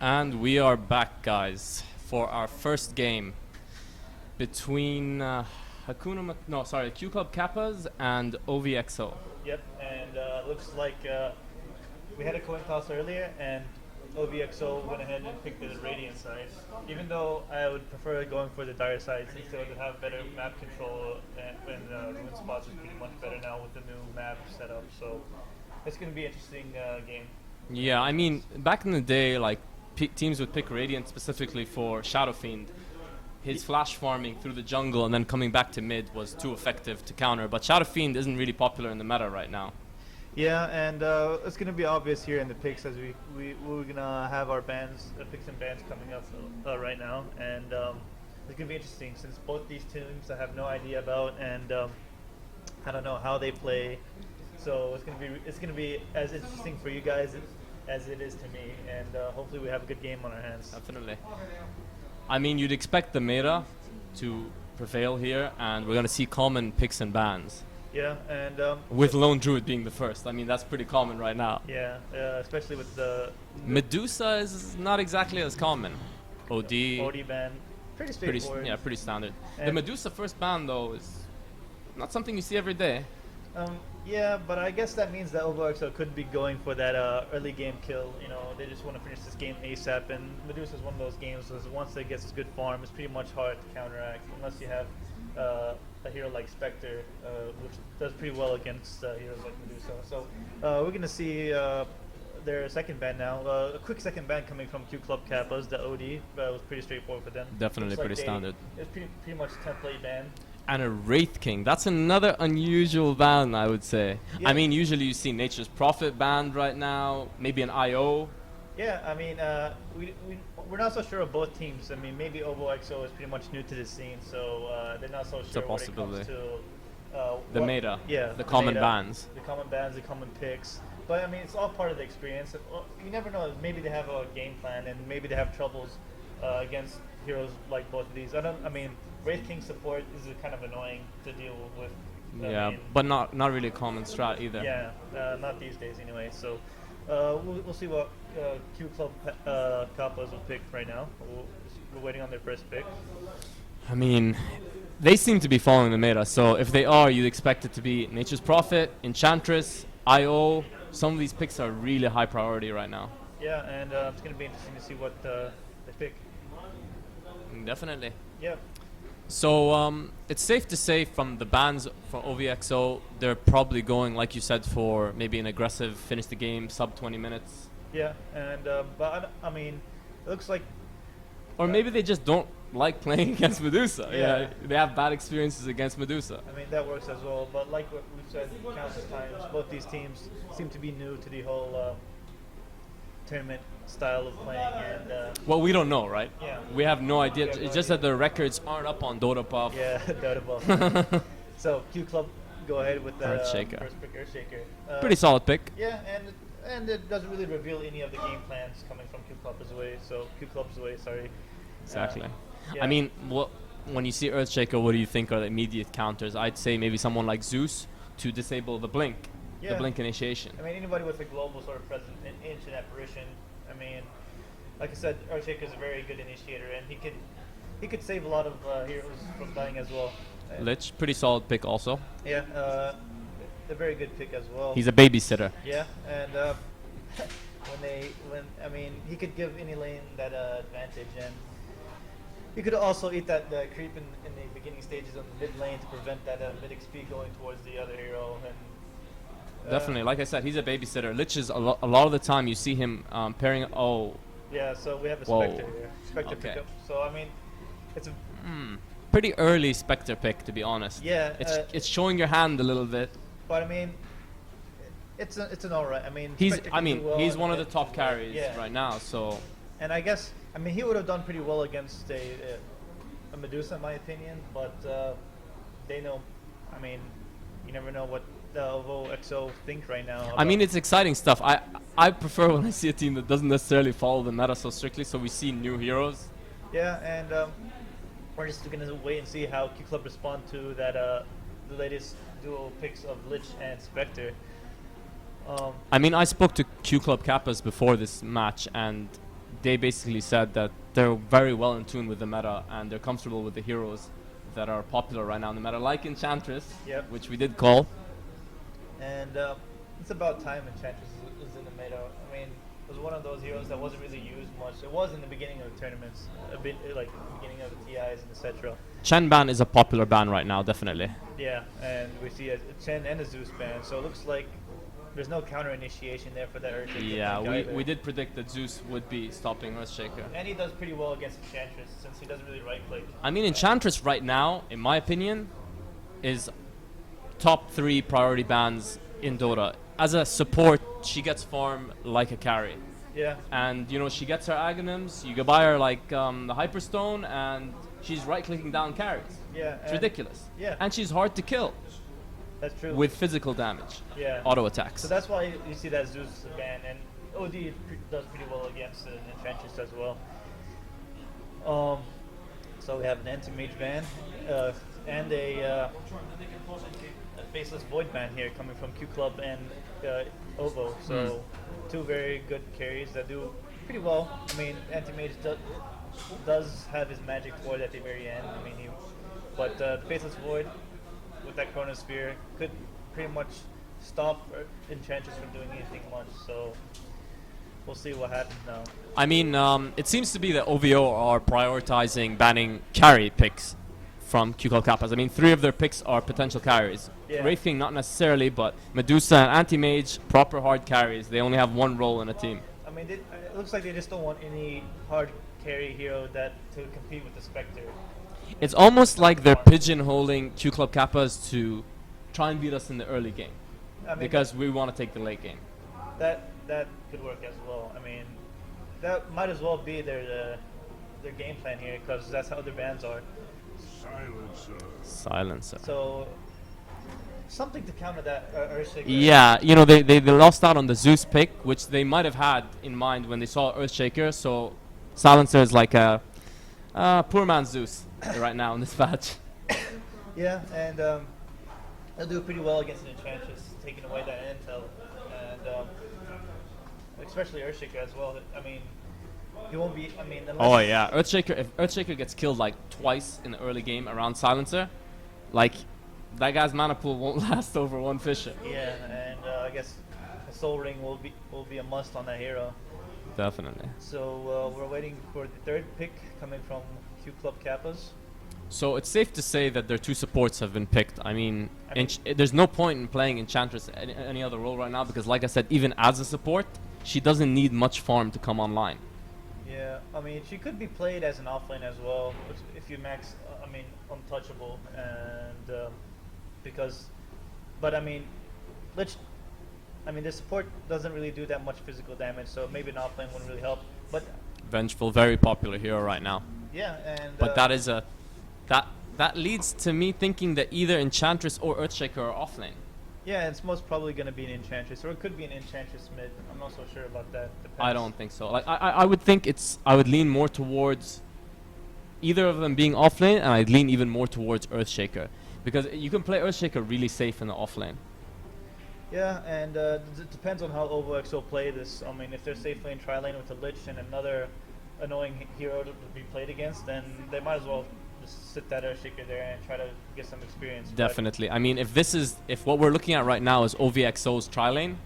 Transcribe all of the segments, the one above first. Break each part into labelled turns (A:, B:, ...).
A: And we are back, guys, for our first game between Q Club Kappas and OVXO.
B: Yep, and looks like we had a coin toss earlier, and OVXO went ahead and picked the Radiant side. Even though I would prefer going for the Dire side, since they would have better map control, and Ruin Spots is pretty much better now with the new map setup. So it's going to be an interesting game.
A: Yeah, I mean, back in the day, like teams would pick Radiant specifically for Shadow Fiend. His flash farming through the jungle and then coming back to mid was too effective to counter. But Shadow Fiend isn't really popular in the meta right now.
B: Yeah, and it's going to be obvious here in the picks as we're going to have our bans, picks and bans coming up right now. And it's going to be interesting since both these teams I have no idea about, and I don't know how they play. So it's going to be as interesting for you guys as it is to me, and hopefully we have a good game on our hands.
A: Definitely. I mean, you'd expect the meta to prevail here, and we're going to see common picks and bans.
B: Yeah, and
A: with Lone Druid being the first. I mean, that's pretty common right now.
B: Yeah, especially with the
A: Medusa is not exactly as common.
B: OD ban, pretty straightforward.
A: Pretty standard.
B: And
A: the Medusa first ban, though, is not something you see every day.
B: Yeah, but I guess that means that OVOXO could be going for that early game kill. You know, they just want to finish this game ASAP, and Medusa is one of those games where once they get good farm, it's pretty much hard to counteract unless you have a hero like Spectre, which does pretty well against heroes like Medusa. So we're going to see their second ban now. A quick second ban coming from Q Club Kappas, the OD, was pretty straightforward for them.
A: Definitely pretty standard.
B: It's pretty much template ban.
A: And a Wraith King. That's another unusual ban, I would say.
B: Yeah.
A: I mean, usually you see Nature's Prophet banned right now, maybe an IO.
B: Yeah, I mean, we're not so sure of both teams. I mean, maybe OVOXO is pretty much new to the scene, so they're not so sure when it comes to
A: the meta,
B: yeah,
A: the common
B: meta,
A: bans.
B: The common bans, the common picks. But I mean, it's all part of the experience. You never know. Maybe they have a game plan, and maybe they have troubles against heroes like both of these. I mean, Wraith King support is kind of annoying to deal with.
A: Yeah, but not really a common strat either.
B: Yeah, not these days anyway. So we'll see what Q Club Kappas will pick right now. We're waiting on their first pick.
A: I mean, they seem to be following the meta, so if they are, you'd expect it to be Nature's Prophet, Enchantress, IO. Some of these picks are really high priority right now.
B: Yeah, and it's going to be interesting to see what they pick.
A: Definitely.
B: Yeah.
A: So it's safe to say from the bans for OVXO, they're probably going, like you said, for maybe an aggressive finish the game, sub 20 minutes.
B: Yeah, and but I mean, it looks like...
A: Or maybe they just don't like playing against Medusa.
B: Yeah.
A: They have bad experiences against Medusa.
B: I mean, that works as well, but like what we've said countless times, both these teams seem to be new to the whole tournament style of playing, and
A: well, we don't know, right?
B: Yeah,
A: we have no idea.
B: It's
A: just that the records aren't up on Dota Puff.
B: Yeah, Dota Puff. So Q Club go ahead with the
A: Earthshaker.
B: first pick, Earthshaker.
A: Pretty solid pick.
B: Yeah, and it doesn't really reveal any of the game plans coming from Q Club's way. So Q Club's way, sorry.
A: Exactly.
B: Yeah.
A: I mean, when you see Earthshaker, what do you think are the immediate counters? I'd say maybe someone like Zeus to disable the blink, the blink initiation.
B: I mean, anybody with a global sort of presence in Ancient Apparition. I mean, like I said, Earthshaker is a very good initiator, and he could save a lot of heroes from dying as well.
A: Lich, pretty solid pick also.
B: Yeah, a very good pick as well.
A: He's a babysitter.
B: Yeah, and I mean, he could give any lane that advantage, and he could also eat that creep in the beginning stages of the mid lane to prevent that mid XP going towards the other hero. And
A: definitely, like I said, he's a babysitter. Lich is a lot of the time you see him pairing. Oh.
B: Yeah, so we have a
A: Whoa.
B: Spectre here. Spectre pickup. So I mean, it's a
A: pretty early Spectre pick, to be honest.
B: Yeah,
A: it's showing your hand a little bit.
B: But I mean, it's an alright. I mean,
A: he's one of the top carries right now. So.
B: And I guess he would have done pretty well against a Medusa, in my opinion. But they know. I mean, you never know what the OVOXO think right now.
A: I mean, it's exciting stuff. I prefer when I see a team that doesn't necessarily follow the meta so strictly, so we see new heroes.
B: Yeah, and we're just going to wait and see how Q Club respond to that the latest duo picks of Lich and Spectre.
A: I mean, I spoke to Q Club Kappas before this match, and they basically said that they're very well in tune with the meta and they're comfortable with the heroes that are popular right now in the meta, like Enchantress,
B: Yep.
A: which we did call.
B: And it's about time Enchantress is in the meta. I mean, it was one of those heroes that wasn't really used much. It was in the beginning of the tournaments, a bit like the beginning of the TIs and etc.
A: Chen ban is a popular ban right now, definitely.
B: Yeah, and we see a Chen and a Zeus ban, so it looks like there's no counter initiation there for that Earthshaker.
A: Yeah, we did predict that Zeus would be stopping Earthshaker.
B: And he does pretty well against Enchantress since he doesn't really right click.
A: I mean, Enchantress right now, in my opinion, is top 3 priority bans in Dota. As a support, she gets farm like a carry.
B: Yeah.
A: And, you know, she gets her Aghanims, you can buy her like the Hyperstone, and she's right-clicking down carries.
B: Yeah.
A: It's ridiculous.
B: Yeah.
A: And she's hard to kill
B: That's true.
A: with physical damage,
B: yeah.
A: auto attacks.
B: So that's why you see that Zeus ban, and OD does pretty well against Enchantress as well. So we have an anti-mage ban and a faceless void ban here coming from Q Club and OVO. So two very good carries that do pretty well. I mean, anti-mage does have his magic void at the very end. I mean, but the faceless void with that Chronosphere could pretty much stop Enchantress from doing anything much. So we'll see what happens now.
A: I mean, it seems to be that OVO are prioritizing banning carry picks from Q Club Kappas. I mean, 3 of their picks are potential carries.
B: Yeah.
A: Wraithing, not necessarily, but Medusa and Anti-Mage, proper hard carries. They only have 1 role in a team.
B: I mean, it looks like they just don't want any hard carry hero that to compete with the Spectre.
A: It's almost like they're pigeonholing Q Club Kappas to try and beat us in the early game.
B: I mean,
A: Because we want to take the late game.
B: that could work as well. I mean, that might as well be their game plan here because that's how their bans are.
A: Silencer.
B: So something to counter that Earthshaker.
A: Yeah, you know, they lost out on the Zeus pick, which they might have had in mind when they saw Earthshaker. So Silencer is like a poor man's Zeus right now in this patch.
B: Yeah, and they'll do pretty well against an Enchantress, taking away that intel, and especially Earthshaker as well. I mean, he won't be. I mean,
A: Oh yeah, Earthshaker. If Earthshaker gets killed like twice in the early game around Silencer, like that guy's mana pool won't last over 1 Fisher.
B: Yeah, and I guess a Soul Ring will be a must on that hero.
A: Definitely.
B: So we're waiting for the 3rd pick coming from Q Club Kappas.
A: So it's safe to say that their 2 supports have been picked. I mean, there's no point in playing Enchantress any other role right now because, like I said, even as a support, she doesn't need much farm to come online.
B: Yeah, I mean, she could be played as an offlane as well if you max. I mean, untouchable and but I mean, the support doesn't really do that much physical damage, so maybe an offlane wouldn't really help. But
A: Vengeful, very popular hero right now.
B: yeah, and
A: But that is that leads to me thinking that either Enchantress or Earthshaker are offlane.
B: yeah, it's most probably going to be an Enchantress, or it could be an Enchantress mid. I'm not so sure about that. Depends.
A: I don't think so. Like I would think I would lean more towards either of them being offlane, and I'd lean even more towards Earthshaker because you can play Earthshaker really safe in the offlane.
B: Yeah, and it depends on how OVOXO play this. I mean, if they're safe lane, tri-lane with a Lich and another annoying hero to be played against, then they might as well just sit that Earthshaker there and try to get some experience.
A: Definitely. I mean, if what we're looking at right now is OVXO's tri-lane,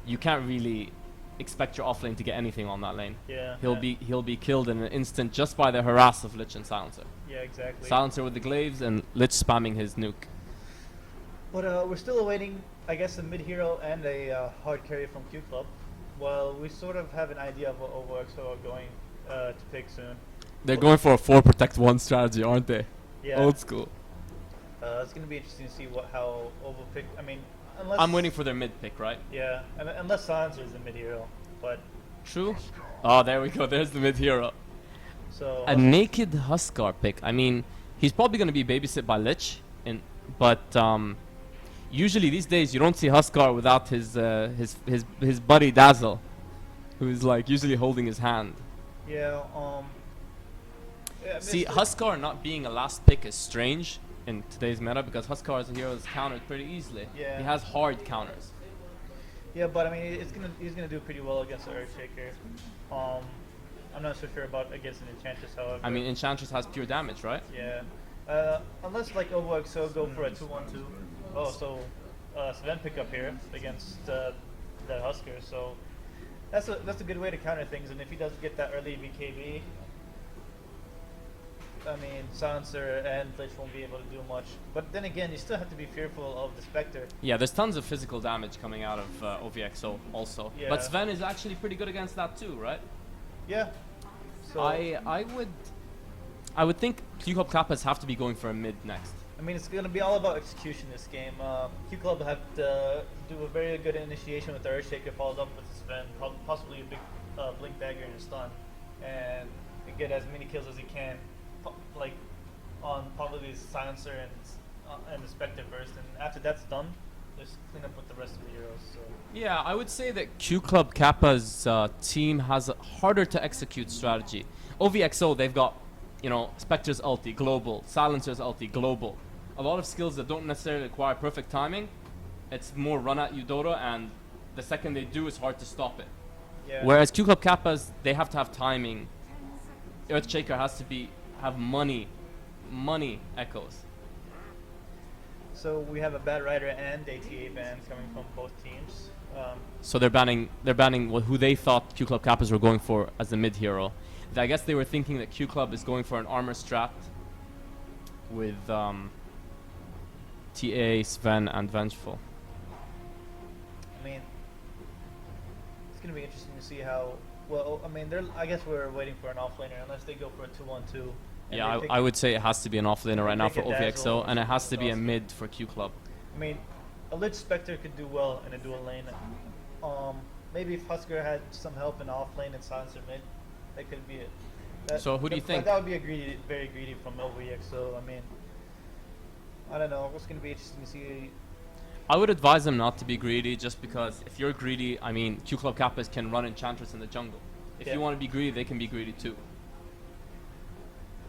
A: you can't really expect your offlane to get anything on that lane.
B: Yeah.
A: He'll be killed in an instant just by the harass of Lich and Silencer.
B: Yeah, exactly.
A: Silencer with the glaives and Lich spamming his nuke.
B: But we're still awaiting, I guess, a mid hero and a hard carry from Q Club. Well, we sort of have an idea of what OVOXO are going to pick soon.
A: They're going for a 4 protect 1 strategy, aren't they?
B: Yeah.
A: Old school.
B: It's going to be interesting to see how OVO pick. I mean, unless
A: I'm waiting for their mid pick, right?
B: Yeah, unless Silencer is the mid hero, but
A: True. Oh, there we go. There's the mid hero.
B: so
A: A naked Huskar pick. I mean, he's probably going to be babysit by Lich, but usually these days you don't see Huskar without his buddy Dazzle, who's like usually holding his hand.
B: yeah.
A: See, Huskar not being a last pick is strange in today's meta because Huskar as a hero is countered pretty easily.
B: Yeah.
A: He has hard counters.
B: Yeah, but I mean, he's gonna do pretty well against the Earthshaker. I'm not so sure about against an Enchantress, however.
A: I mean, Enchantress has pure damage, right?
B: Yeah. Unless like OVOXO go for a 2-1-2. Oh, so Sven pick up here against the Husker. So that's a good way to counter things. And if he does get that early BKB, I mean, Silencer and Glitch won't be able to do much. But then again, you still have to be fearful of the Spectre.
A: Yeah, there's tons of physical damage coming out of OVXO also.
B: Yeah.
A: But Sven is actually pretty good against that too, right?
B: Yeah. So
A: I would think Q Club Kappas have to be going for a mid next.
B: I mean, it's going to be all about execution this game. Q Club will have to do a very good initiation with the Earthshaker, followed up with the Sven, possibly a big Blink Dagger and a stun, and get as many kills as he can, like on probably the Silencer and the Spectre first. And after that's done, just clean up with the rest of the heroes. So.
A: Yeah, I would say that Q Club Kappa's team has a harder to execute strategy. OVXO, they've got, you know, Spectre's ulti, global, Silencer's ulti, global. A lot of skills that don't necessarily require perfect timing. It's more run at you Dota, and the second they do, it's hard to stop it.
B: Yeah.
A: Whereas Q Club Kappas, they have to have timing. Earthshaker has to have money echoes.
B: So we have a Bad Rider and ATA ban coming from both teams.
A: So they're banning who they thought Q Club Kappas were going for as the mid hero. I guess they were thinking that Q Club is going for an armor strat with TA, Sven, and Vengeful.
B: I mean, it's going to be interesting to see how. Well, I mean, I guess we're waiting for an offlaner unless they go for a 2-1-2.
A: Yeah, I would say it has to be an offlaner right now for
B: pick a Dazzle
A: OVXO, and it has to be a
B: awesome.
A: mid for Q Club.
B: I mean, a Lich Spectre could do well in a dual lane. Maybe if Husker had some help in off lane and Silencer mid, that could be it.
A: So who do you think?
B: That would be very greedy from OVXO. I mean, I don't know. It's going to be interesting to see.
A: I would advise them not to be greedy, just because if you're greedy, I mean, Q Club Kappas can run Enchantress in the jungle. If
B: Yeah.
A: you want to be greedy, they can be greedy too.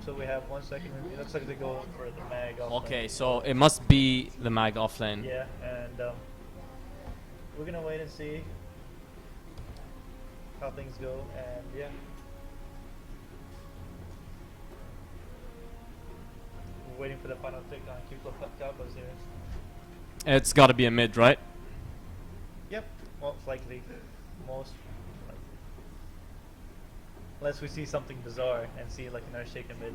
B: So we have 1 second. It looks like they go for the mag. Off
A: Okay,
B: lane.
A: so it must be the mag offlane.
B: Yeah, and we're gonna wait and see how things go, and yeah. We're waiting for the final pick on Q Club Kappas here.
A: It's got to be a mid, right?
B: Yep, most likely. Unless we see something bizarre and see like an Earthshaker mid.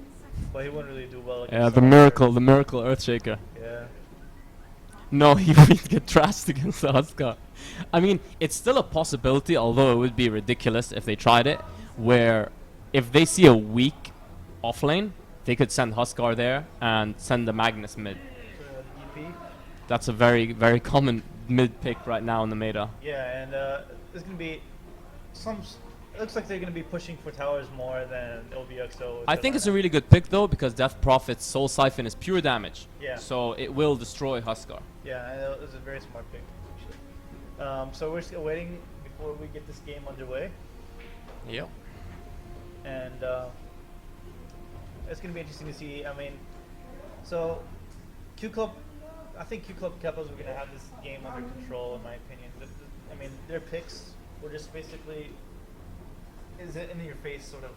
B: But he wouldn't really do well against
A: Yeah, the
B: Silencer.
A: miracle Earthshaker.
B: Yeah.
A: No, he would get trashed against the Huskar. I mean, it's still a possibility, although it would be ridiculous if they tried it, where if they see a weak offlane, they could send Huskar there and send the Magnus mid.
B: EP.
A: That's a very, very common mid pick right now in the meta.
B: Yeah, and there's gonna be it looks like they're gonna be pushing for towers more than OVXO.
A: I think it's a really good pick though, because Death Prophet's Soul Siphon is pure damage.
B: Yeah.
A: So it will destroy Huskar.
B: Yeah, and it was a very smart pick. So we're still waiting before we get this game underway,
A: Yep.
B: and it's gonna be interesting to see. I mean, so Q Club, I think Q Club Kappas are gonna have this game under control, in my opinion. I mean, their picks were just basically is it in your face sort of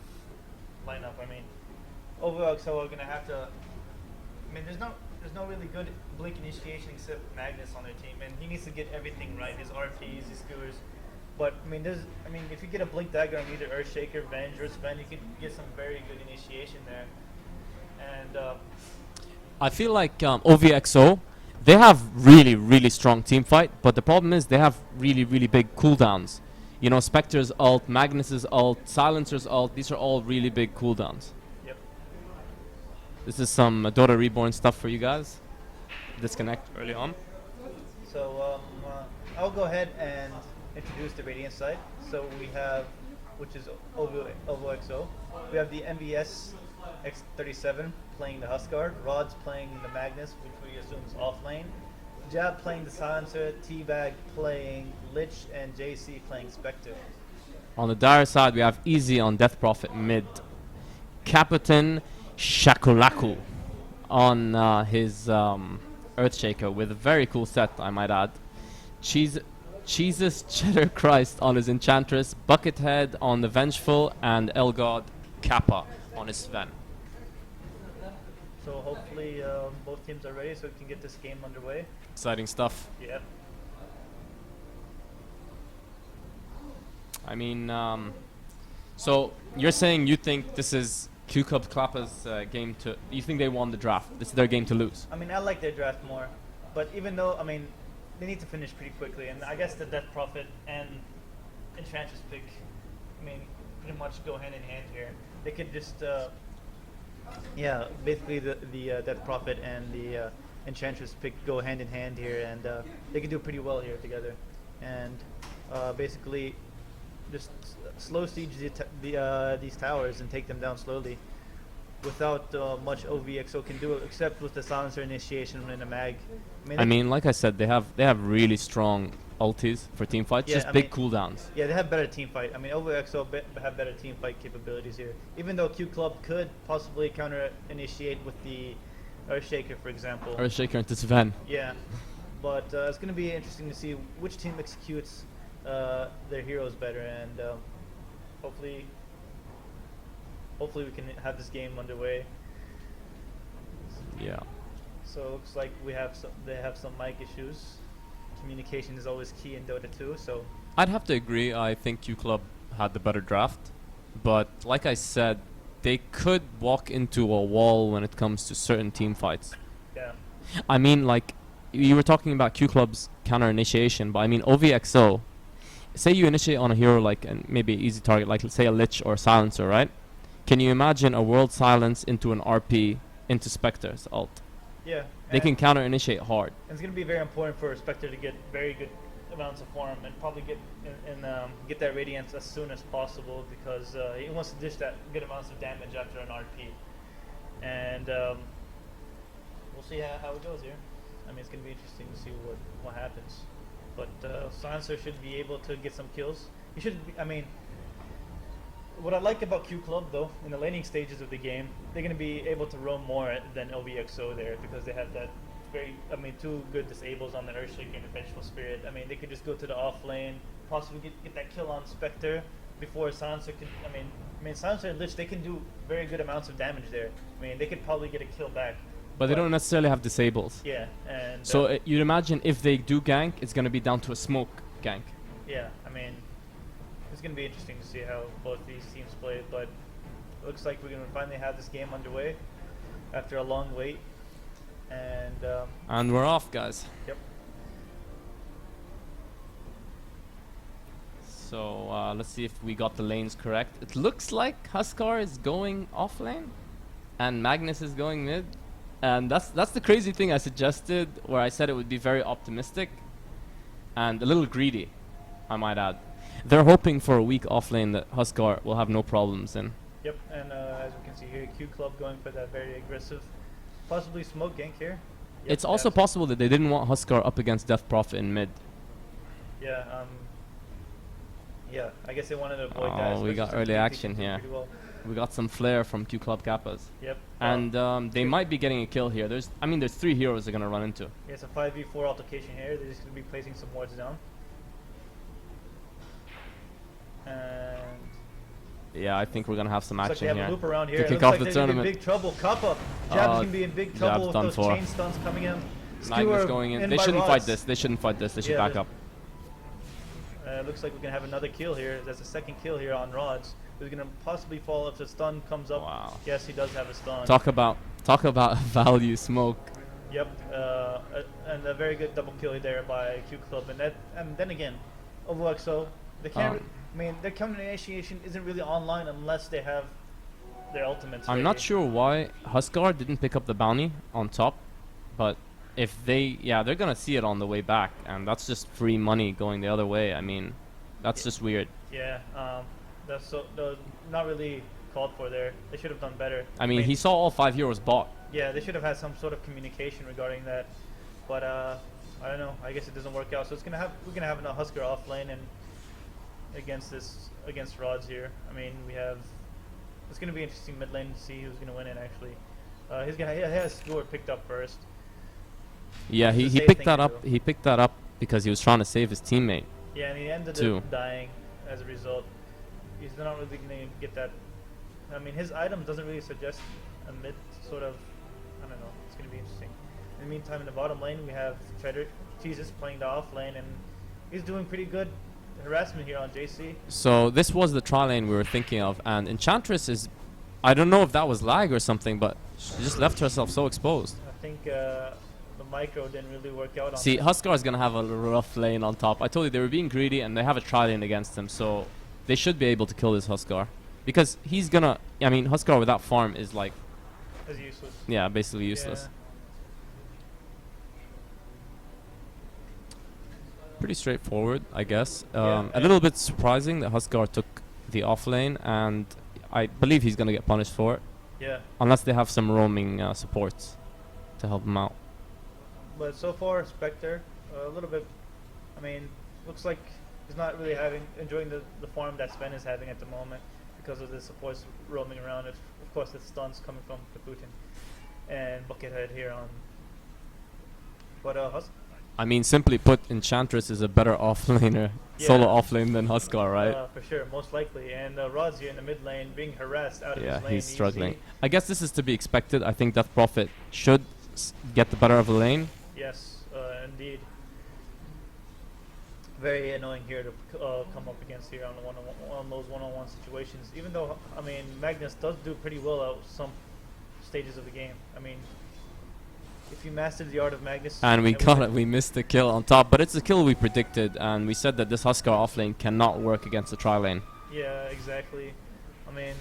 B: lineup. I mean, OVOXO are gonna have to. I mean, there's no really good blink initiation except Magnus on their team, and he needs to get everything right. His RPs, his skewers. But I mean, if you get a blink dagger on either Earthshaker, Venge, or Sven, you can get some very good initiation there. And
A: I feel like OVXO, they have really, really strong team fight, but the problem is they have really, really big cooldowns. You know, Spectre's ult, Magnus's ult, Silencer's ult, these are all really big cooldowns.
B: yep.
A: This is some Dota Reborn stuff for you guys. Disconnect early on.
B: So I'll go ahead and introduce the Radiant side. So we have, which is OVOXO. We have the MVS X37 playing the Huskar, Rod's playing the Magnus, which we assume is off lane, Jab playing the Silencer, Teabag playing Lich, and JC playing Spectre.
A: On the dire side, we have Easy on Death Prophet mid. Captain Shakulaku on his Earthshaker with a very cool set, I might add. Jesus Cheddar Christ on his Enchantress, Buckethead on the Vengeful, and Elgod Kappa on his Sven.
B: So hopefully both teams are ready so we can get this game underway.
A: Exciting stuff.
B: Yeah.
A: I mean, so you're saying you think this is Q Club Klappa's game to... You think they won the draft? This is their game to lose?
B: I mean, I like their draft more. But even though, I mean, they need to finish pretty quickly. And I guess the Death Prophet and Enchantress pick, I mean, pretty much go hand in hand here. They could just... yeah, basically the Death Prophet and the Enchantress pick go hand in hand here, and they can do pretty well here together. And basically, just slow siege these towers and take them down slowly, without much OVXO can do, except with the Silencer initiation and a mag.
A: I mean, like I said, they have really strong ultis for team fights,
B: Yeah,
A: just
B: I
A: big
B: mean-
A: cooldowns.
B: Yeah, they have better team fight. I mean, OVXO have better team fight capabilities here. Even though Q Club could possibly counter initiate with the Earthshaker, for example.
A: Earthshaker into Sven.
B: Yeah, but it's going to be interesting to see which team executes their heroes better, and hopefully we can have this game underway.
A: Yeah.
B: So it looks like they have some mic issues. Communication is always key in Dota 2, so
A: I'd have to agree. I think Q Club had the better draft, but like I said, they could walk into a wall when it comes to certain team fights.
B: yeah.
A: I mean, like, you were talking about Q Club's counter initiation, but I mean OVXO. Say you initiate on a hero like maybe an easy target, like let's say a Lich or a Silencer, right? Can you imagine a World Silence into an RP into Spectre's ult?
B: Yeah.
A: They can counter initiate hard.
B: And it's going to be very important for Spectre to get very good amounts of farm and probably get that Radiance as soon as possible, because he wants to dish that good amounts of damage after an RP. And we'll see how it goes here. I mean, it's going to be interesting to see what happens. But Silencer should be able to get some kills. He should be, I mean, what I like about Q Club, though, in the laning stages of the game, they're going to be able to roam more than OVXO there, because they have that two good disables on the Earthshaker and the Vengeful Spirit. I mean, they could just go to the off lane, possibly get that kill on Spectre before Silencer could. I mean, Silencer and Lich, they can do very good amounts of damage there. I mean, they could probably get a kill back.
A: But they don't necessarily have disables.
B: Yeah, and
A: So you'd imagine if they do gank, it's going to be down to a smoke gank.
B: yeah, I mean, it's going to be interesting to see how both these teams play, but it looks like we're going to finally have this game underway after a long wait.
A: And we're off, guys.
B: Yep.
A: So let's see if we got the lanes correct. It looks like Huskar is going off lane, and Magnus is going mid. And that's the crazy thing I suggested, where I said it would be very optimistic and a little greedy, I might add. They're hoping for a weak offlane that Huskar will have no problems in.
B: Yep, and as we can see here, Q Club going for that very aggressive, possibly smoke gank here. Yep,
A: It's also possible that they didn't want Huskar up against Death Prophet in mid.
B: Yeah, yeah, I guess they wanted to avoid that.
A: Oh, we
B: especially
A: got
B: since
A: early
B: they
A: action
B: pretty
A: here.
B: well.
A: We got some flair from Q Club Kappas.
B: Yep.
A: And they might be getting a kill here. There's 3 heroes they're going to run into.
B: Yeah, it's a 5v4 altercation here. They're just going to be placing some wards down. And
A: Yeah, I think we're going to have some
B: looks like
A: action
B: they have
A: here.
B: a loop around here.
A: To
B: It
A: kick
B: looks
A: off
B: like
A: the
B: they're gonna be in
A: tournament.
B: big trouble. Kappa, Jab's going to be in big trouble with
A: done
B: those
A: for.
B: chain stuns coming in.
A: Magnus
B: Skewer
A: going in. They
B: by
A: shouldn't fight
B: rods.
A: this. They shouldn't fight this. They should
B: Yeah,
A: back up.
B: Looks like we're going to have another kill here. That's a second kill here on Rods. Who's going to possibly fall if the stun comes up.
A: Wow.
B: Yes, he does have a stun.
A: Talk about value smoke.
B: Yep, and a very good double kill there by Q Club. And then again, OVOXO, they can't. I mean, their counter initiation isn't really online unless they have their ultimates.
A: I'm not sure why Huskar didn't pick up the bounty on top, but if they're gonna see it on the way back, and that's just free money going the other way. I mean, that's just weird.
B: Yeah, that's not really called for there. They should have done better.
A: I mean, he saw all 5 heroes bought.
B: Yeah, they should have had some sort of communication regarding that, but I don't know. I guess it doesn't work out. So we're gonna have a Husker off lane and against Rods here. I mean, it's gonna be interesting mid lane to see who's gonna win it actually. He has Stewart picked up first.
A: Yeah,
B: It's
A: he
B: a safe
A: picked
B: thing
A: that
B: to
A: up.
B: do.
A: He picked that up because he was trying to save his teammate.
B: Yeah, and he ended
A: Two.
B: up dying as a result. He's not really going to get that. I mean, his item doesn't really suggest a mid sort of. I don't know. It's going to be interesting. In the meantime, in the bottom lane, we have Jesus playing the off lane, and he's doing pretty good harassment here on JC.
A: So this was the tri lane we were thinking of, and Enchantress is, I don't know if that was lag or something, but she just left herself so exposed.
B: I think the micro didn't really work out on
A: See,
B: him.
A: Huskar is gonna have a rough lane on top. I told you they were being greedy, and they have a tri lane against him, so they should be able to kill this Huskar, because he's gonna. I mean, Huskar without farm is like,
B: It's useless.
A: yeah, basically useless.
B: Yeah.
A: Pretty straightforward, I guess.
B: Yeah,
A: A little bit surprising that Huskar took the off lane, and I believe he's gonna get punished for it,
B: Yeah.
A: unless they have some roaming supports to help him out.
B: But so far, Spectre, a little bit. I mean, looks like he's not really enjoying the form that Sven is having at the moment because of the supports roaming around. Of course, the stuns coming from Kaputin and Buckethead here on. But
A: I mean, simply put, Enchantress is a better offlaner, solo offlane than Huskar, right?
B: For sure, most likely. And Rod's here in the mid lane being harassed out of
A: Yeah,
B: his lane.
A: he's struggling.
B: easy.
A: I guess this is to be expected. I think Death Prophet should get the better of the lane.
B: Yes, indeed. Very annoying here to come up against here on those one-on-one situations. Even though, I mean, Magnus does do pretty well at some stages of the game. I mean, if you mastered the art of Magnus,
A: And we
B: it
A: got
B: would-
A: it. We missed the kill on top, but it's the kill we predicted, and we said that this Huskar offlane cannot work against the tri lane.
B: Yeah, exactly. I mean,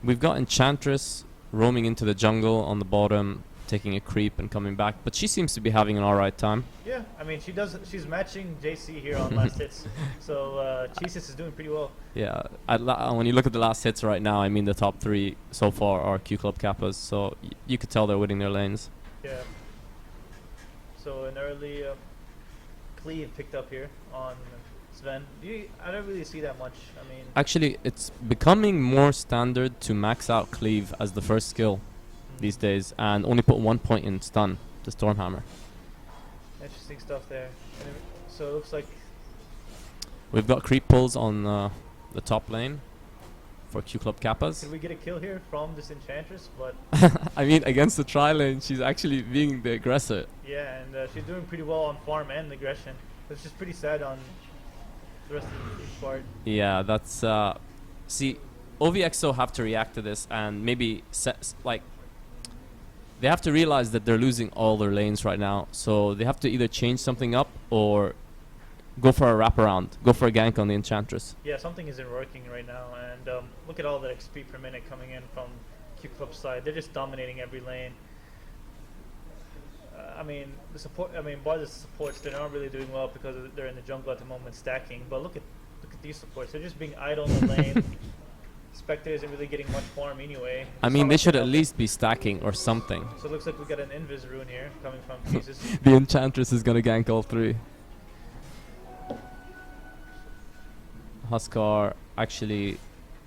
A: We've got Enchantress roaming into the jungle on the bottom, taking a creep and coming back, but she seems to be having an alright time.
B: yeah. I mean, she's matching JC here on last hits. So Jesus is doing pretty well.
A: Yeah, when you look at the last hits right now, I mean the top 3 so far are Q Club Kappas, so you could tell they're winning their lanes.
B: Yeah. So an early cleave picked up here on Sven. I don't really see that much. I mean,
A: Actually, it's becoming more standard to max out cleave as the first skill these days, and only put 1 point in stun to Stormhammer.
B: interesting stuff there. So it looks like
A: We've got creep pulls on the top lane for Q Club Kappas.
B: could we get a kill here from this Enchantress? But
A: I mean, against the tri lane, she's actually being the aggressor.
B: yeah, and she's doing pretty well on farm and aggression. It's just pretty sad on the rest of the part.
A: Yeah, that's see, OVXO have to react to this and maybe they have to realize that they're losing all their lanes right now, so they have to either change something up or go for a wraparound, go for a gank on the Enchantress.
B: Yeah, something isn't working right now, and look at all the XP per minute coming in from Q Club side. They're just dominating every lane. I mean, bar the supports, they're not really doing well because they're in the jungle at the moment stacking. But look at these supports. They're just being idle in the lane. Spectre isn't really getting much farm anyway.
A: I mean, they should at least be stacking or something.
B: So it looks like we got an Invis rune here coming from Jesus.
A: The Enchantress is gonna gank all 3. Huskar actually,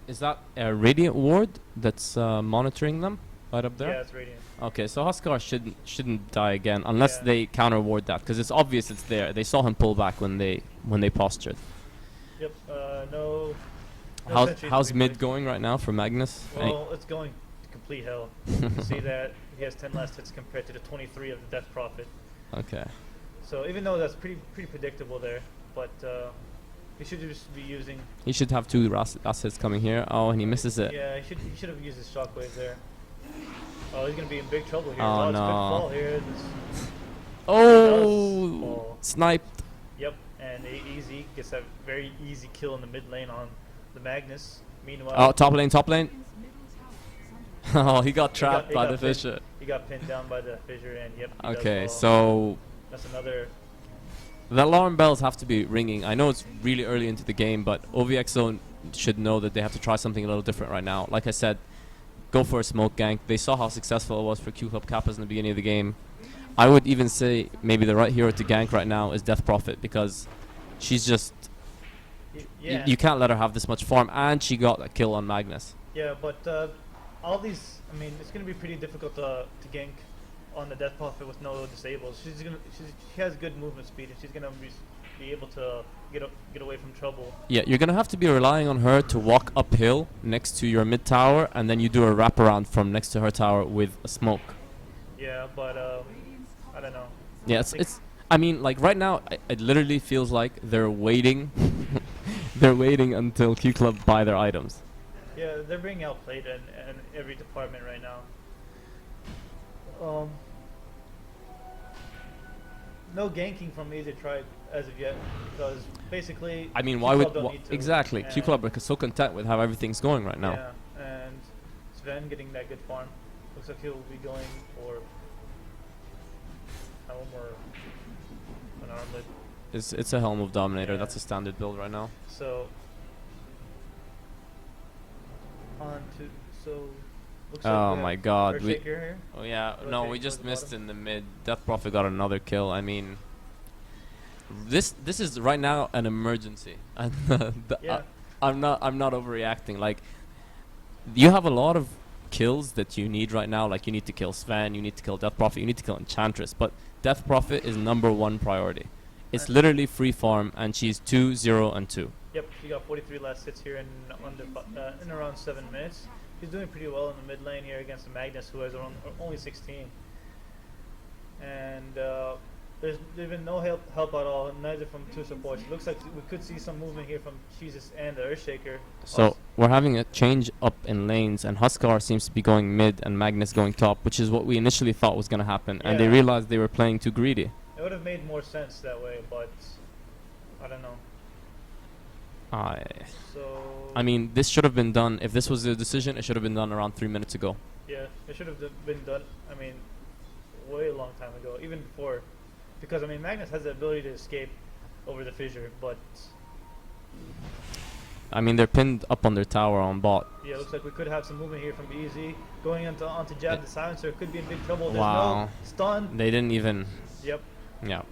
A: is that a Radiant Ward that's monitoring them right up there?
B: Yeah, it's Radiant.
A: Okay, so Huskar shouldn't die again unless
B: Yeah.
A: they counter ward that, because it's obvious it's there. They saw him pull back when they postured.
B: Yep. No.
A: How's mid going right now for Magnus?
B: Well, it's going to complete hell. You can see that he has 10 last hits compared to the 23 of the Death Prophet.
A: Okay.
B: So even though that's pretty predictable there, but he should just be using.
A: He should have 2 assets coming here. Oh, and he misses it.
B: Yeah, he should have used his shockwave there. Oh, he's gonna be in big trouble here.
A: Oh,
B: It's a good
A: no.
B: fall here.
A: Oh,
B: fall.
A: sniped.
B: Yep, and easy gets that very easy kill in the mid lane on the Magnus. Meanwhile,
A: Oh, top lane. Oh, he got trapped
B: he
A: by
B: got
A: the
B: pinned.
A: fissure.
B: He got pinned down by the fissure, and yep. He does
A: Okay,
B: fall.
A: so
B: That's another.
A: the alarm bells have to be ringing. I know it's really early into the game, but OVXO should know that they have to try something a little different right now. Like I said, go for a smoke gank. They saw how successful it was for Q Club Kappas in the beginning of the game. I would even say maybe the right hero to gank right now is Death Prophet, because she's just...
B: Yeah.
A: You can't let her have this much farm, and she got a kill on Magnus.
B: Yeah, but all these, I mean, it's going to be pretty difficult to gank on the Death Prophet with no disables. She has good movement speed, and she's going to be be able to get away from trouble.
A: Yeah, you're gonna have to be relying on her to walk uphill next to your mid tower, and then you do a wraparound from next to her tower with a smoke.
B: Yeah, but I don't know.
A: Yeah, it's. I mean, like right now, it literally feels like they're waiting. They're waiting until Q Club buy their items.
B: Yeah, they're being outplayed in every department right now. No ganking from either tribe as of yet, because basically.
A: I mean,
B: Q
A: why
B: Club
A: would
B: don't need to,
A: exactly Q
B: and-
A: Club are so content with how everything's going right now.
B: Yeah, and Sven getting that good farm. Looks like he'll be going for Helm or an armlet.
A: It's a Helm of Dominator.
B: Yeah.
A: That's a standard build right now.
B: So on to looks
A: Oh
B: like we
A: my
B: have
A: God, we.
B: Earthshaker here.
A: Oh yeah,
B: Rotating
A: no, we
B: towards
A: just
B: the
A: missed
B: bottom.
A: in the mid. Death Prophet got another kill. I mean, this is right now an emergency, and
B: Yeah.
A: I'm not overreacting. Like, you have a lot of kills that you need right now. Like, you need to kill Sven, you need to kill Death Prophet, you need to kill Enchantress, but Death Prophet is #1 priority. It's literally free farm, and she's 2, 0, and 2.
B: Yep, she got 43 last hits here in in around 7 minutes. He's doing pretty well in the mid lane here against the Magnus, who has only 16. And there's been no help at all, neither from two supports. It looks like we could see some movement here from Jesus and the Earthshaker.
A: So we're having a change up in lanes, and Huskar seems to be going mid and Magnus going top, which is what we initially thought was going to happen. And they
B: Yeah.
A: realized they were playing too greedy.
B: It would have made more sense that way, but I don't know. So
A: I mean, this should have been done. If this was the decision, it should have been done around 3 minutes ago.
B: yeah, it should have been done. I mean, way a long time ago, even before, because I mean Magnus has the ability to escape over the fissure, but
A: I mean, they're pinned up on their tower on bot.
B: yeah, it looks like we could have some movement here from EZ going onto Jab
A: It-
B: the silencer. Could be in big trouble. There's
A: Wow.
B: no stun.
A: They didn't even.
B: Yep,
A: Yeah.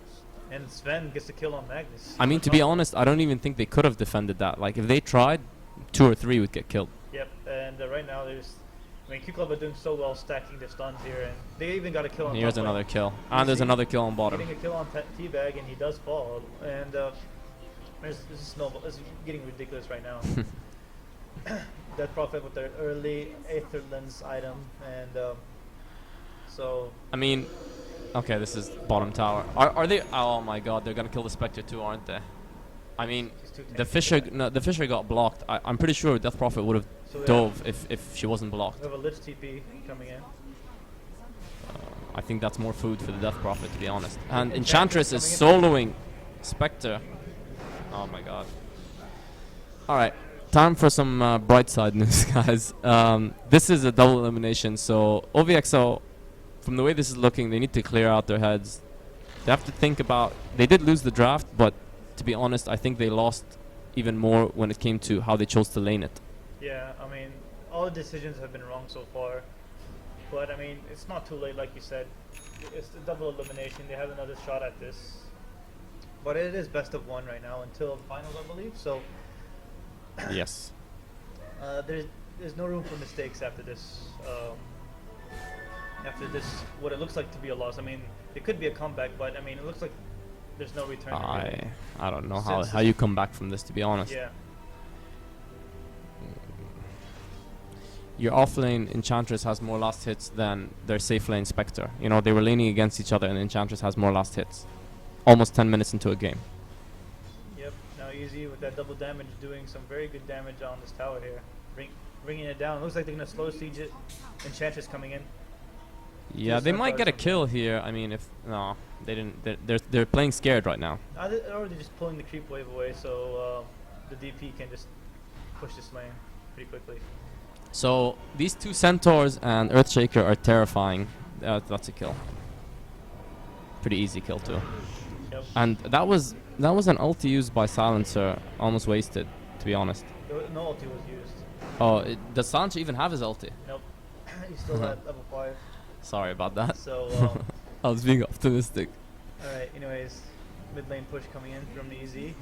B: and Sven gets the kill on Magnus.
A: I mean, to be honest, I don't even think they could have defended that. Like, if they tried, 2 or 3 would get killed.
B: Yep, and right now I mean, Q Club are doing so well stacking their stuns here, and they even got a kill on
A: Here's
B: top lane.
A: another kill. And there's
B: see
A: another kill on bottom.
B: Getting a kill on Teabag, and he does fall. And this is snowball. This is getting ridiculous right now. Death Prophet with their early Aether Lens item, and so
A: I mean, okay, this is bottom tower. Are they? Oh my God, they're gonna kill the Spectre too, aren't they? I mean,
B: he's too
A: the
B: tanky.
A: Fisher, no, the Fisher got blocked. I'm pretty sure Death Prophet would have
B: So we
A: dove if she wasn't blocked.
B: have a Lich TP coming in.
A: I think that's more food for the Death Prophet, to be honest. And
B: Enchantress
A: Enchantress is
B: coming
A: soloing Spectre. Oh my God. All right, time for some bright side news, guys. This is a double elimination, so OVXO, from the way this is looking, they need to clear out their heads. They have to think about. They did lose the draft, but to be honest, I think they lost even more when it came to how they chose to lane it.
B: Yeah, I mean, all the decisions have been wrong so far. But I mean, it's not too late, like you said. It's the double elimination. They have another shot at this. But it is best of 1 right now until the finals, I believe. So
A: Yes.
B: there's no room for mistakes after this. What it looks like to be a loss. I mean, it could be a comeback, but I mean, it looks like there's no return. really.
A: I don't know
B: Since
A: how you come back from this, to be honest.
B: Yeah.
A: Your offlane Enchantress has more last hits than their safe lane Spectre. You know, they were laning against each other, and Enchantress has more last hits. Almost 10 minutes into a game.
B: Yep. Now Easy with that double damage, doing some very good damage on this tower here, bringing it down. Looks like they're gonna slow siege it. Enchantress coming in.
A: Yeah,
B: Just
A: they
B: like
A: might get a
B: Tarzan.
A: kill here. I mean, if no, they didn't. They're playing scared right now.
B: They're already just pulling the creep wave away, so the DP can just push this lane pretty quickly.
A: So these two Centaurs and Earthshaker are terrifying. That's a kill. Pretty easy kill too.
B: Yep.
A: And that was an ulti used by Silencer, almost wasted, to be honest.
B: No ulti was used.
A: Oh, does Silencer even have his ulti?
B: Nope. He's still at level 5.
A: Sorry about that.
B: So,
A: I was being optimistic.
B: alright, anyways, mid lane push coming in from the EZ.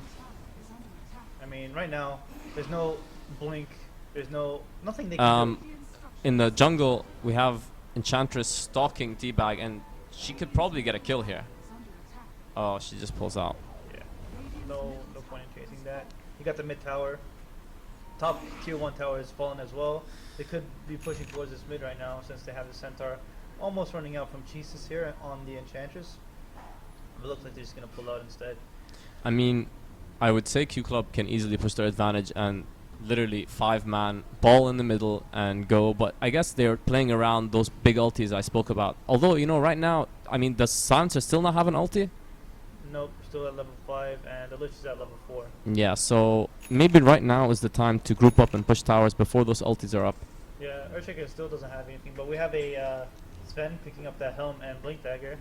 B: I mean, right now, there's no blink, there's nothing they can do.
A: In the jungle, we have Enchantress stalking Teabag, and she could probably get a kill here. Oh, she just pulls out.
B: Yeah. no point in chasing that. You got the mid tower. Top tier 1 tower has fallen as well. They could be pushing towards this mid right now since they have the Centaur almost running out from Cheeses here on the Enchantress. It looks like they're just going to pull out instead.
A: I mean, I would say Q Club can easily push their advantage and literally 5-man ball in the middle and go, but I guess they're playing around those big ultis I spoke about. Although, you know, right now, I mean, does Silencer still not have an ulti?
B: Nope, still at level 5, and the Lich is at level 4.
A: Yeah, so maybe right now is the time to group up and push towers before those ultis are up.
B: Yeah, Earthshaker still doesn't have anything, but we have a Sven picking up that Helm and Blink Dagger.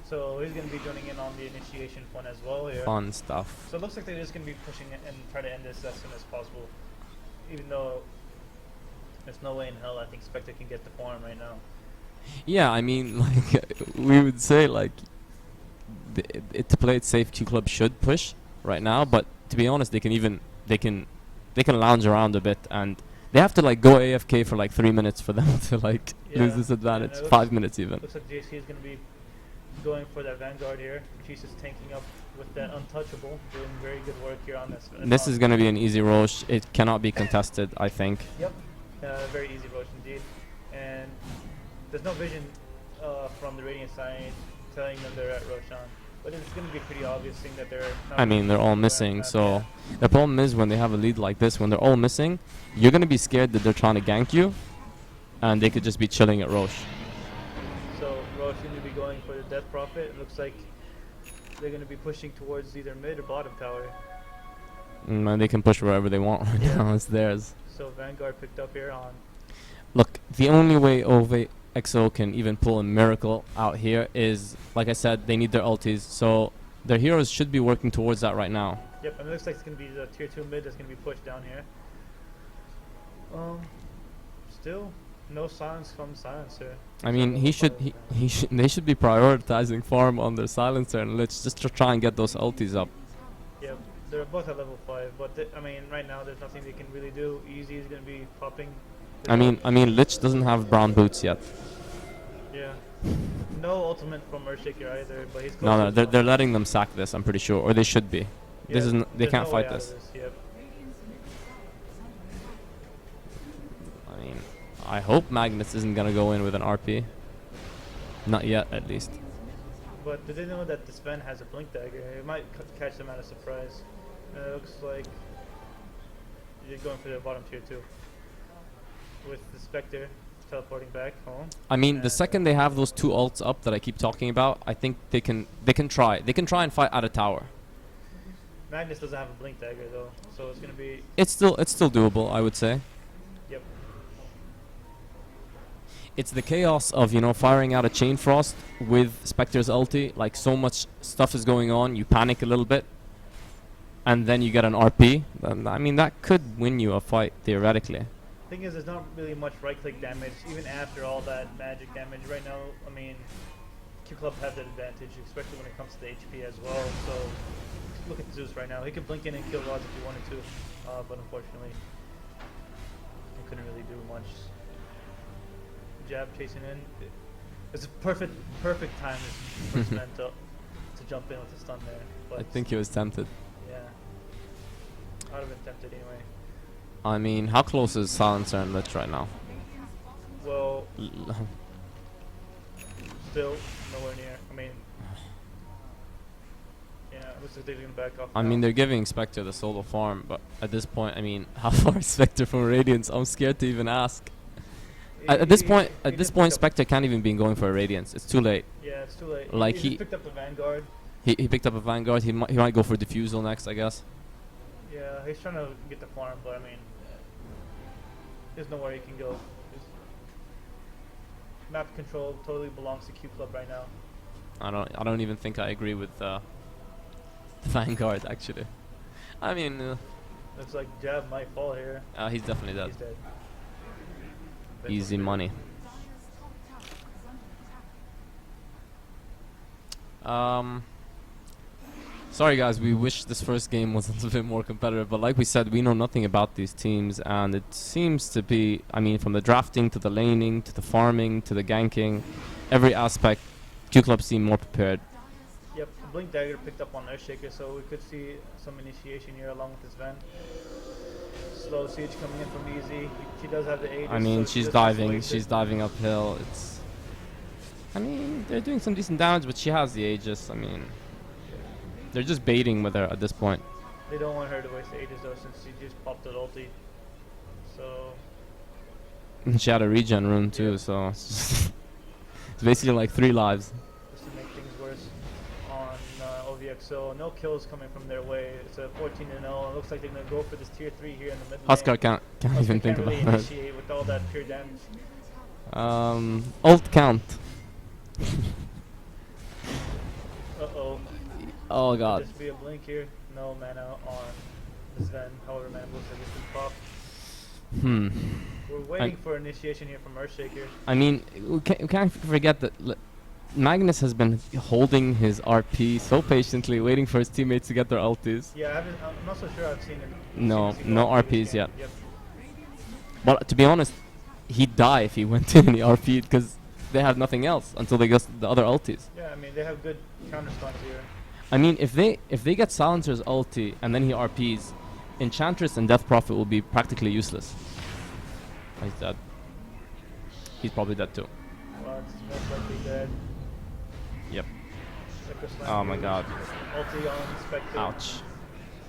B: So he's going to be joining in on the initiation fun as well here.
A: Fun stuff.
B: So it looks like they're just going to be pushing it and try to end this as soon as possible. Even though there's no way in hell I think Spectre can get the farm right now.
A: Yeah, I mean, like, we would say, like, to play it safe, Q Club should push right now, but to be honest, they can lounge around a bit, and they have to like go AFK for like 3 minutes for them to like lose this advantage. 5 minutes even.
B: Looks like JC is going to be going for that Vanguard here. Cheese is tanking up with that Untouchable, doing very good work here on this.
A: This is going to be an easy Roche. It cannot be contested, I think.
B: Yep, very easy Roche indeed. And there's no vision from the Radiant side telling them they're at Roshan. But it's going to be pretty obvious thing that they're not.
A: I mean, they're all missing, so the problem is when they have a lead like this, when they're all missing, you're going to be scared that they're trying to gank you, and they could just be chilling at Roche.
B: So Roche going to be going for the Death Prophet. It looks like they're going to be pushing towards either mid or bottom tower.
A: And they can push wherever they want right now. It's theirs.
B: So Vanguard picked up here on.
A: Look, the only way OVOXO can even pull a miracle out here is, like I said, they need their ultis. So their heroes should be working towards that right now.
B: Yep, and it looks like it's going to be the tier 2 mid that's going to be pushed down here. Still no silence from Silencer.
A: I mean, they should be prioritizing farm on their Silencer and let's just try and get those ultis up.
B: Yep, they're both at level 5, but I mean, right now there's nothing they can really do. Easy is going to be popping.
A: I mean, Lich doesn't have brown boots yet.
B: Yeah. No ultimate from Earthshaker either, but he's close.
A: No, they're letting them sack this. I'm pretty sure, or they should be.
B: Yeah,
A: They can't
B: no
A: fight
B: way out
A: this.
B: of Yep.
A: I mean, I hope Magnus isn't gonna go in with an RP. Not yet, at least.
B: But did they know that the Sven has a Blink Dagger? It might catch them at a surprise. It looks like you're going for the bottom tier 2. With the Spectre teleporting back home.
A: I mean, the second they have those 2 ults up that I keep talking about, I think they can try and fight at a tower.
B: Magnus doesn't have a Blink Dagger though, so it's gonna be.
A: It's still doable, I would say.
B: Yep.
A: It's the chaos of, you know, firing out a Chain Frost with Spectre's ulti. Like, so much stuff is going on, you panic a little bit, and then you get an RP. Then, I mean, that could win you a fight theoretically.
B: Thing is, there's not really much right-click damage, even after all that magic damage. Right now, I mean, Q Club have that advantage, especially when it comes to the HP as well. So look at Zeus right now. He could blink in and kill Rods if he wanted to, but unfortunately, he couldn't really do much. Jab chasing in. It's a perfect time for Sven to jump in with the stun there. But
A: I think he was tempted.
B: yeah, I'd have been tempted anyway.
A: I mean, how close is Silencer and Lich right now?
B: Well, still nowhere near. I mean, yeah, looks like they're going to back off.
A: I
B: now.
A: mean, they're giving Spectre the solo farm, but at this point, I mean, how far is Spectre from Radiance? I'm scared to even ask. At this point, Spectre can't even be going for a Radiance. It's too late.
B: Yeah, it's too late.
A: Like
B: he picked up the Vanguard.
A: He picked up a Vanguard. He might go for Diffusal next, I guess.
B: Yeah, he's trying to get the farm, but I mean, there's nowhere he can go. Map control totally belongs to Q Club right now.
A: I don't even think I agree with the Vanguard actually. I mean,
B: looks like Jab might fall here.
A: he's definitely dead.
B: He's dead.
A: Easy money. Sorry guys, we wish this first game was a little bit more competitive, but like we said, we know nothing about these teams, and it seems to be, I mean, from the drafting to the laning to the farming to the ganking, every aspect, Q Club seem more prepared.
B: Yep, Blink Dagger picked up on Earthshaker, so we could see some initiation here along with his Ven. Slow Siege coming in from Easy. She does have the Aegis.
A: I mean,
B: so
A: she's
B: does
A: diving.
B: isolate
A: She's
B: it.
A: diving uphill. I mean, they're doing some decent damage, but she has the Aegis. I mean, they're just baiting with her at this point.
B: They don't want her to waste the Aegis though, since she just popped an ulti. So
A: And she had a regen rune too,
B: Yeah.
A: so it's basically like 3 lives.
B: just to make things worse on OVXO. No kills coming from their way. It's a 14-0. It looks like they're gonna go for this tier 3 here in the mid lane.
A: Huskar can't
B: Huskar
A: even think
B: can't
A: about
B: really
A: that.
B: initiate with all that pure damage.
A: Ult count.
B: Uh-oh.
A: Oh god.
B: Just be a blink here. No mana on this Ven. However, mana looks like it's been popped. We're waiting for initiation here from Earthshaker.
A: I mean, we can't forget that Magnus has been holding his RP so patiently, waiting for his teammates to get their ultis.
B: Yeah, I'm not so sure I've seen it.
A: No,
B: seen a
A: no
B: single RP
A: RPs
B: this
A: yet.
B: game. Yep.
A: But to be honest, he'd die if he went in and he RP'd because they have nothing else until they get the other ultis.
B: Yeah, I mean they have good counter stuns here.
A: I mean, if they get Silencer's ulti and then he RPs, Enchantress and Death Prophet will be practically useless. He's dead. He's probably dead too.
B: Well, it's most likely dead.
A: Yep.
B: Echo Slam
A: Oh my
B: used.
A: god.
B: Ulti on Spectre.
A: Ouch.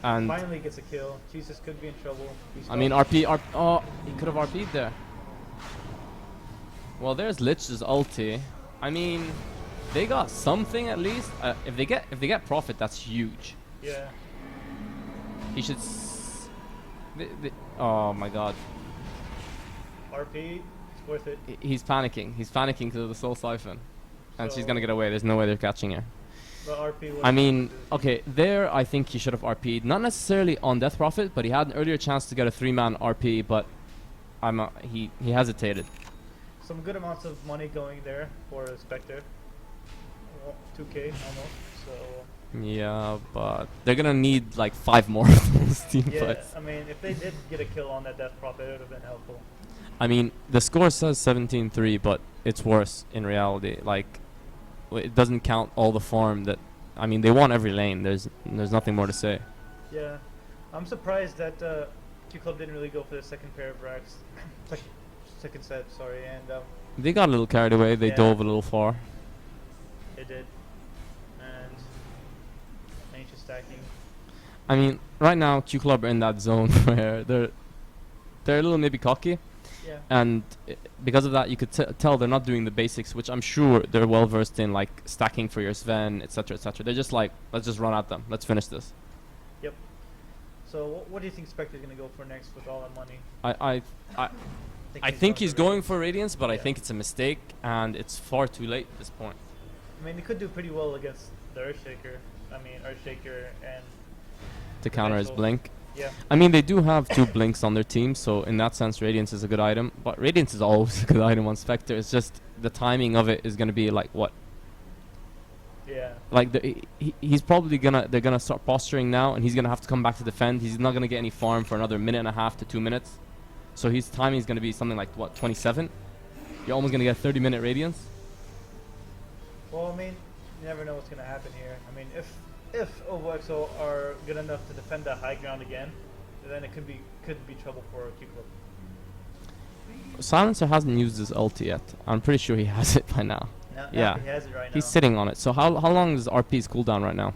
A: And
B: Finally gets a kill. Jesus could be in trouble. He's
A: I mean,
B: stunned.
A: oh, he could have RP'd there. Well, there's Lich's ulti. I mean, they got something at least. If they get Prophet, that's huge.
B: Yeah.
A: He should. Oh my god.
B: RP. It's worth it.
A: He's panicking. He's panicking because of the Soul Siphon. And she's
B: So-
A: gonna get away. There's no way they're catching her.
B: But RP was
A: I mean, okay, there I think he should have RP'd. Not necessarily on Death Prophet, but he had an earlier chance to get a 3-man RP, but he hesitated.
B: some good amounts of money going there for Spectre. Well, 2k almost. So
A: Yeah, but they're gonna need like 5 more of those team
B: yeah,
A: fights.
B: I mean if they did get a kill on that Death Prophet, it would have been helpful.
A: I mean, the score says 17-3, but it's worse in reality. Like, it doesn't count all the farm that. I mean, they won every lane. There's nothing more to say.
B: Yeah, I'm surprised that Q Club didn't really go for the second pair of racks, second set. Sorry, and
A: They got a little carried away. They
B: Yeah.
A: dove a little far.
B: they did. And ancient stacking.
A: I mean, right now Q Club are in that zone where they're a little maybe cocky,
B: Yeah.
A: and because of that, you could tell they're not doing the basics, which I'm sure they're well versed in, like stacking for your Sven, etc., etc. They're just like, let's just run at them. Let's finish this.
B: So what do you think Spectre's gonna go for next with all that money?
A: I think he's
B: for
A: going
B: Radiance.
A: for Radiance, but I
B: Yeah.
A: think it's a mistake, and it's far too late at this point.
B: I mean, he could do pretty well against the Earthshaker. I mean, Earthshaker and
A: To counter his
B: Potential.
A: blink.
B: yeah.
A: I mean, they do have 2 blinks on their team, so in that sense, Radiance is a good item. But Radiance is always a good item on Spectre. It's just the timing of it is going to be like what?
B: Yeah.
A: Like he's probably they're gonna start posturing now, and he's gonna have to come back to defend. He's not gonna get any farm for another 1.5 to 2 minutes. So his timing is gonna be something like what, 27? You're almost gonna get 30-minute Radiance.
B: Well, I mean, you never know what's gonna happen here. I mean, if OVOXO are good enough to defend that high ground again, then it could be trouble for Q Club.
A: Silencer hasn't used his ulti yet. I'm pretty sure he has it by now.
B: Now
A: Yeah.
B: he has it right now.
A: He's sitting on it. So how long is RP's cooldown right now?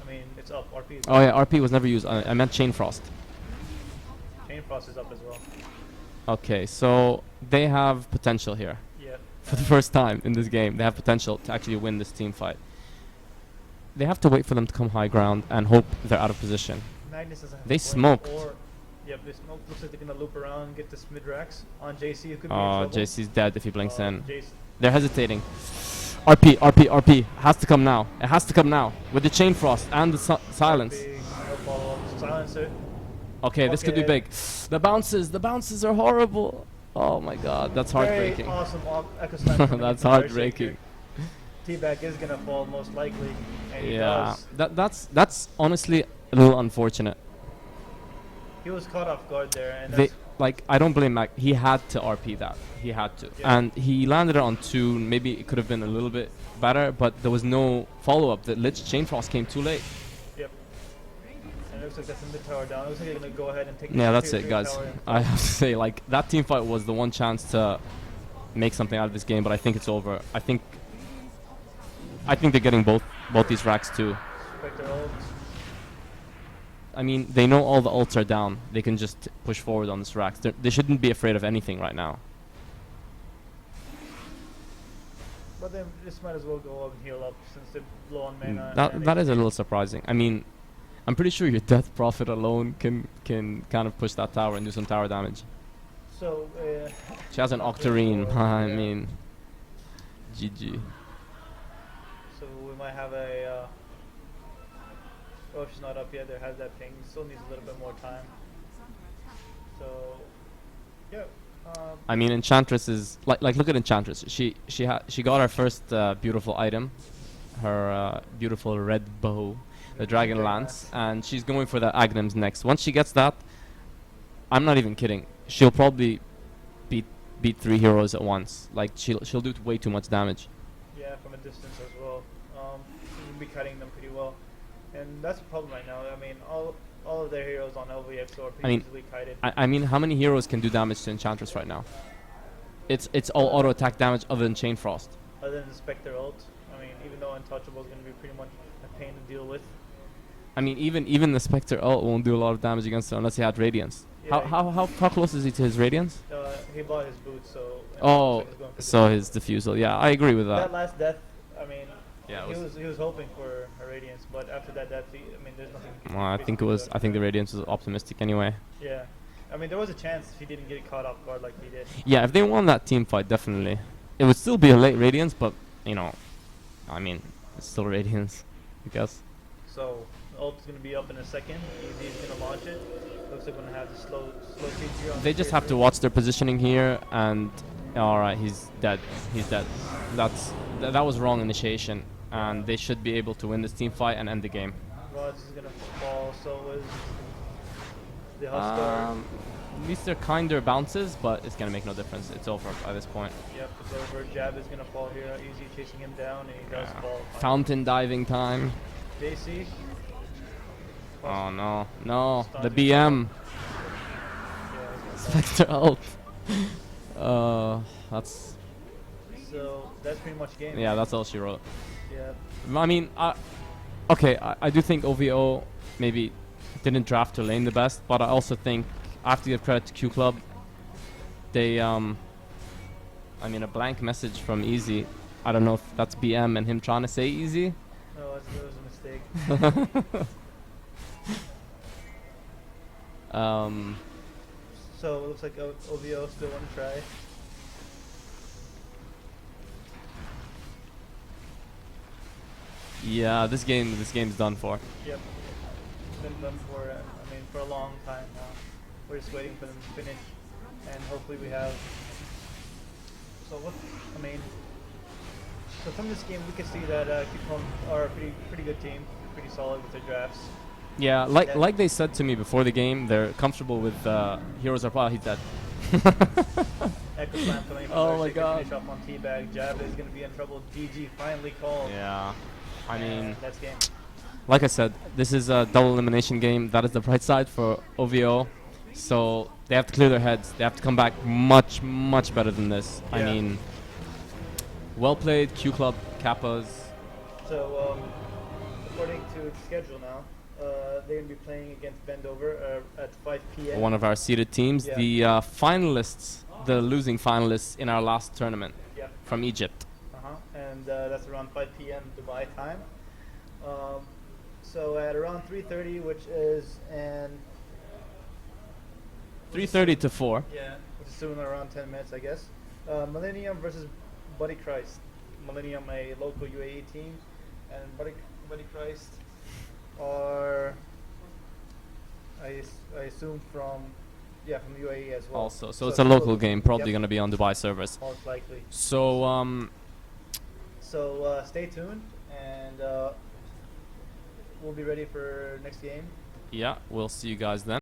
B: I mean, it's up. RP is
A: Oh yeah, RP was never used. I meant Chain Frost.
B: Chain Frost is up as well.
A: Okay, so they have potential here.
B: Yeah.
A: For the first time in this game, they have potential to actually win this team fight. They have to wait for them to come high ground and hope they're out of position.
B: Magnus doesn't have
A: They
B: a blink,
A: smoked.
B: Or, yep, they smoked. Looks like they're gonna loop around, get this mid racks on JC. Who could be in
A: Oh,
B: trouble.
A: JC's dead if he blinks in.
B: JC.
A: They're hesitating. RP has to come now. It has to come now with the Chain Frost and the silence.
B: Big, no follow-up. Silencer.
A: Okay, this could be
B: Okay.
A: big. The bounces are horrible. Oh my god, that's heartbreaking.
B: Very awesome Echo Slam coming in
A: That's
B: from
A: heartbreaking.
B: Earthshaker. T-Back is gonna fall most likely, and he
A: Yeah,
B: does.
A: that's honestly a little unfortunate.
B: he was caught off guard there, and
A: They
B: that's,
A: like I don't blame Mac. He had to RP that. He had to,
B: Yeah.
A: and he landed it on 2. Maybe it could have been a little bit better, but there was no follow up. The Lich Chain Frost came too late.
B: yep. And it looks like that's a mid tower down. It looks like they're gonna go ahead and take.
A: Yeah,
B: the
A: that's
B: tier
A: it,
B: 3
A: guys.
B: tower and-
A: I have to say, like that team fight was the one chance to make something out of this game, but I think it's over. I think they're getting both these racks too.
B: Spectre ult.
A: I mean, they know all the ults are down. They can just push forward on this racks. They shouldn't be afraid of anything right now.
B: But they just might as well go up and heal up since they're low on mana. and
A: That is a
B: HP.
A: little surprising. I mean, I'm pretty sure your Death Prophet alone can kind of push that tower and do some tower damage.
B: So.
A: She has an Octarine. I mean, GG.
B: So we might have a. Oh, she's not up yet. There has that ping. Still needs a little bit more time. So, yeah.
A: I mean, Enchantress is like look at Enchantress. She got her first beautiful item, her beautiful red bow, the Dragon Lance, and she's going for the Aghanim's next. Once she gets that, I'm not even kidding. She'll probably beat 3 heroes at once. Like she'll do way too much damage.
B: Yeah, from a distance as well. We'll be cutting them pretty well, and that's the problem right now. I mean, all of their heroes on OVOXO are pretty easily kited.
A: I mean, how many heroes can do damage to Enchantress right now? It's all auto attack damage other than Chain Frost.
B: Other than the Spectre ult, I mean, even though Untouchable is going to be pretty much a pain to deal with.
A: I mean, even the Spectre ult won't do a lot of damage against her unless he had Radiance.
B: Yeah,
A: How close is he to his Radiance?
B: he bought his boots, so.
A: Oh,
B: he's going for
A: so
B: defense.
A: his Diffusal. Yeah, I agree with
B: That
A: that.
B: last death, I mean,
A: Yeah,
B: he was hoping for a Radiance, but after that death, I mean, there's nothing. he can
A: Well, I think it
B: basically
A: was.
B: do
A: I think the
B: after
A: Radiance was optimistic anyway.
B: that. Yeah, I mean, there was a chance he didn't get caught off guard like he did.
A: Yeah, if they won that team fight, definitely, it would still be a late Radiance, but you know, I mean, it's still Radiance, I guess.
B: So ult's gonna be up in a second. Easy's gonna launch it. Looks like we're gonna have the slow CG on.
A: They just have to watch their positioning here, and all right, he's dead. He's dead. That was wrong initiation, and they should be able to win this team fight and end the game.
B: Rods is gonna fall. So is the Huskar.
A: At least they're kinder bounces, but it's gonna make no difference. It's over by this point.
B: Yep, it's over. Jab is gonna fall here. Easy chasing him down, and he does
A: Yeah.
B: fall.
A: Fountain diving time.
B: JC.
A: Oh no, no,
B: Stuns
A: the
B: him.
A: BM.
B: Yeah, he's gonna
A: Spectre ult. That's
B: fall. So that's pretty much game.
A: yeah, that's all she wrote.
B: Yeah.
A: I mean, okay, I do think OVO maybe didn't draft her lane the best, but I also think I have to give credit to Q Club. They I mean, a blank message from Easy. I don't know if that's BM and him trying to say Easy.
B: No, it was a mistake. So it looks like OVO still want to try.
A: Yeah, this game's done for.
B: Yep. It's been done for, for a long time now. We're just waiting for them to finish, and hopefully we have. So what? So from this game we can see that Kipon are a pretty good team, pretty solid with their drafts.
A: Yeah,
B: Yeah.
A: like they said to me before the game, they're comfortable with heroes are he's dead.
B: Echo Slam coming from
A: Oh
B: there,
A: my
B: so he can
A: God.
B: finish off on Teabag. Jab is going to be in trouble. GG finally called.
A: Yeah, I mean,
B: That's game.
A: like I said, this is a double elimination game. That is the bright side for OVO. So they have to clear their heads. They have to come back much, much better than this. I
B: Yeah.
A: mean, well played, Q Club, Kappas.
B: So according to the schedule now, they're going to be playing against Bendover at 5 p.m.
A: One of our seeded teams.
B: Yeah.
A: The finalists, the losing finalists in our last tournament
B: Yep.
A: from Egypt.
B: And that's around 5 p.m. Dubai time. So at around 3:30, which is in
A: 3:30 to 4.
B: yeah, which is soon around 10 minutes, I guess. Millennium versus Buddy Christ. Millennium, a local UAE team, and Buddy Christ are I assume from UAE as well.
A: Also, so it's a local game, probably
B: Yep,
A: going to be on Dubai servers.
B: most likely.
A: So
B: So stay tuned, and we'll be ready for next game.
A: yeah, we'll see you guys then.